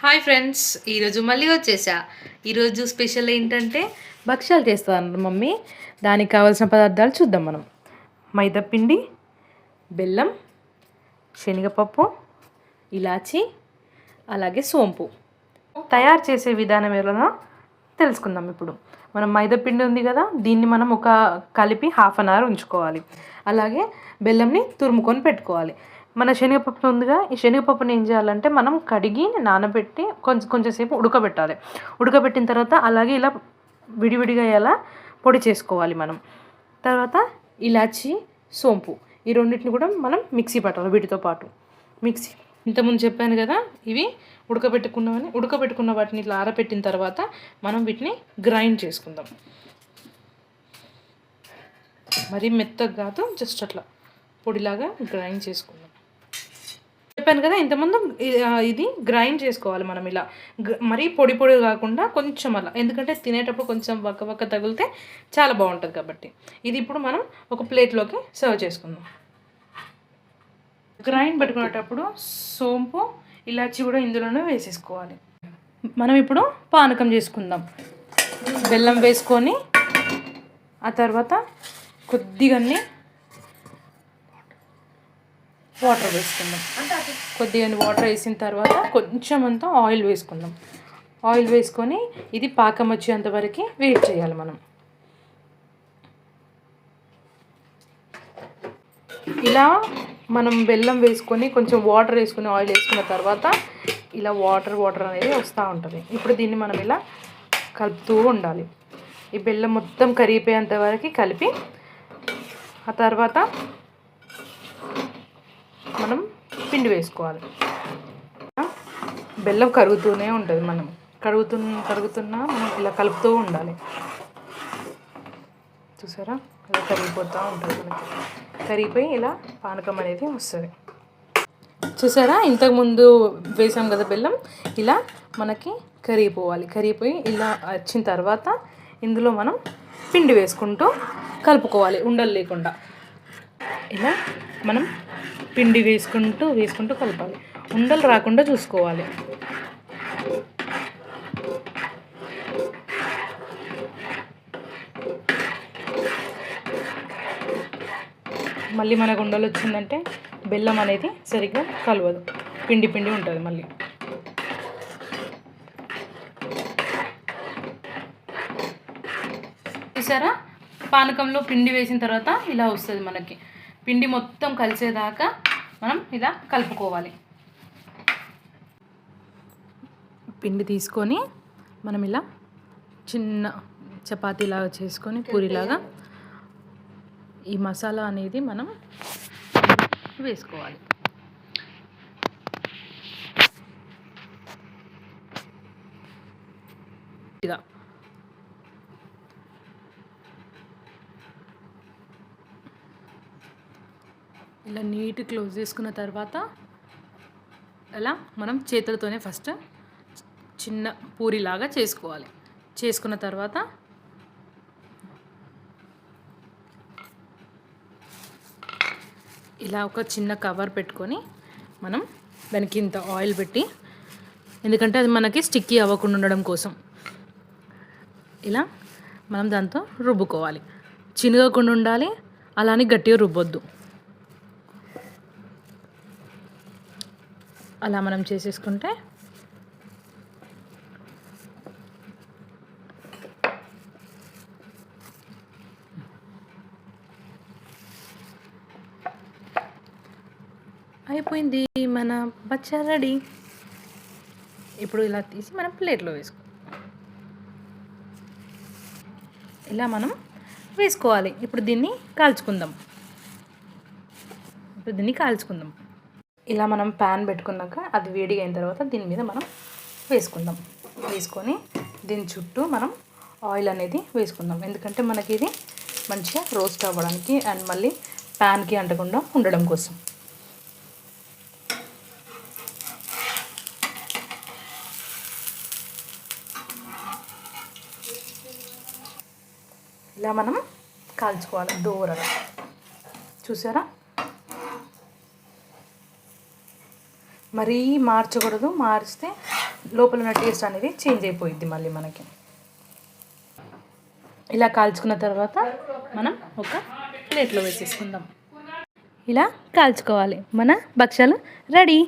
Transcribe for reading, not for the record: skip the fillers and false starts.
Hi friends, ఈరోజు మళ్ళీ వచ్చేసా. ఈరోజు స్పెషల్ ఏంటంటే భక్ష్యాలు చేస్తాను మమ్మీ. దానికి కావాల్సిన పదార్థాలు చూద్దాం మనం. మైదాపిండి, బెల్లం, శనగపప్పు, ఇలాచి, అలాగే సోంపు. తయారు చేసే విధానం ఎలా తెలుసుకుందాం ఇప్పుడు. మనం మైదాపిండి ఉంది కదా, దీన్ని మనం కలిపి 1/2 అవర్ ఉంచుకోవాలి. అలాగే బెల్లంని తురుముకొని పెట్టుకోవాలి. మన శనగపప్పు ఉందిగా, ఈ శనగపప్పుని ఏం చేయాలంటే మనం కడిగి నానబెట్టి కొంచెంసేపు ఉడకబెట్టాలి. ఉడకబెట్టిన తర్వాత అలాగే ఇలా విడివిడిగా ఇలా పొడి చేసుకోవాలి మనం. తర్వాత ఇలాచి, సోంపు, ఈ రెండింటిని కూడా మనం మిక్సీ పట్టాలి. వీటితో పాటు మిక్సీ ఇంతకుముందు చెప్పాను కదా, ఇవి ఉడకబెట్టుకున్న వాటిని ఇట్లా ఆరబెట్టిన తర్వాత మనం వీటిని గ్రైండ్ చేసుకుందాం. మరీ మెత్తగా కాదు, జస్ట్ అట్లా పొడిలాగా గ్రైండ్ చేసుకుందాం. చెప్పాను కదా ఇంతకుముందు, ఇది గ్రైండ్ చేసుకోవాలి మనం ఇలా. మరీ పొడి కాకుండా కొంచెం అలా, ఎందుకంటే తినేటప్పుడు కొంచెం వక్క తగిలితే చాలా బాగుంటుంది కాబట్టి. ఇది ఇప్పుడు మనం ఒక ప్లేట్లోకి సర్వ్ చేసుకుందాం. గ్రైండ్ పెట్టుకునేటప్పుడు సోంపు, ఇలాచి కూడా ఇందులోనే వేసేసుకోవాలి. మనం ఇప్పుడు పానకం చేసుకుందాం. బెల్లం వేసుకొని ఆ తర్వాత కొద్దిగా వాటర్ వేసుకుందాం. కొద్దిగా వాటర్ వేసిన తర్వాత కొంచెం అంతా ఆయిల్ వేసుకుందాం. ఆయిల్ వేసుకొని ఇది పాకం వచ్చేంతవరకు వెయిట్ చేయాలి మనం. ఇలా మనం బెల్లం వేసుకొని కొంచెం వాటర్ వేసుకొని ఆయిల్ వేసుకున్న తర్వాత ఇలా వాటర్ అనేది వస్తూ ఉంటుంది. ఇప్పుడు దీన్ని మనం ఇలా కలుపుతూ ఉండాలి. ఈ బెల్లం మొత్తం కరిగిపోయేంత వరకు కలిపి ఆ తర్వాత మనం పిండి వేసుకోవాలి. బెల్లం కరుగుతూనే ఉంటుంది. మనం కరుగుతున్నా మనం ఇలా కలుపుతూ ఉండాలి. చూసారా, ఇలా కరిగిపోతూ ఉంటుంది. మనకి కరిగిపోయి ఇలా పానకం అనేది వస్తుంది. చూసారా, ఇంతకుముందు వేసాం కదా బెల్లం, ఇలా మనకి కరిగిపోయి ఇలా వచ్చిన తర్వాత ఇందులో మనం పిండి వేసుకుంటూ కలుపుకోవాలి, ఉండలు లేకుండా. ఇలా మనం పిండి వేసుకుంటూ కలపాలి, ఉండలు రాకుండా చూసుకోవాలి. మళ్ళీ మనకు ఉండలు వచ్చిందంటే బెల్లం అనేది సరిగ్గా కలవదు, పిండి ఉంటుంది మళ్ళీ. చూసారా, పానకంలో పిండి వేసిన తర్వాత ఇలా వస్తుంది మనకి. పిండి మొత్తం కలిసేదాకా మనం ఇలా కలుపుకోవాలి. పిండి తీసుకొని మనం ఇలా చిన్న చపాతీలాగా చేసుకొని పూరిలాగా ఈ మసాలా అనేది మనం వేసుకోవాలి. ఇలా ఇలా నీట్ క్లోజ్ చేసుకున్న తర్వాత అలా మనం చేతులతోనే ఫస్ట్ చిన్న పూరిలాగా చేసుకోవాలి. చేసుకున్న తర్వాత ఇలా ఒక చిన్న కవర్ పెట్టుకొని మనం దానికి ఇంత ఆయిల్ పెట్టి, ఎందుకంటే అది మనకి స్టిక్కీ అవ్వకుండా ఉండడం కోసం, ఇలా మనం దాంతో రుబ్బుకోవాలి. చినుగకుండా ఉండాలి, అలానే గట్టిగా రుబ్బొద్దు. అలా మనం చేసేసుకుంటే అయిపోయింది మన బచ్చా రెడీ. ఇప్పుడు ఇలా తీసి మనం ప్లేట్లో ఇలా మనం వేసుకోవాలి. ఇప్పుడు దీన్ని కాల్చుకుందాం. ఇలా మనం ప్యాన్ పెట్టుకున్నాక అది వేడిగా అయిన తర్వాత దీని మీద మనం వేసుకొని దీని చుట్టూ మనం ఆయిల్ అనేది వేసుకుందాం. ఎందుకంటే మనకి ఇది మంచిగా రోస్ట్ అవ్వడానికి అండ్ మళ్ళీ ప్యాన్కి అంటకుండా ఉండడం కోసం. ఇలా మనం కాల్చుకోవాలి దూరగా. చూసారా, మరీ మార్చకూడదు, మారిస్తే లోపల ఉన్న టేస్ట్ అనేది చేంజ్ అయిపోయింది మళ్ళీ మనకి. ఇలా కాల్చుకున్న తర్వాత మనం ఒక ప్లేట్లో వేసేసుకుందాం. ఇలా కాల్చుకోవాలి. మన భక్షాలు రెడీ.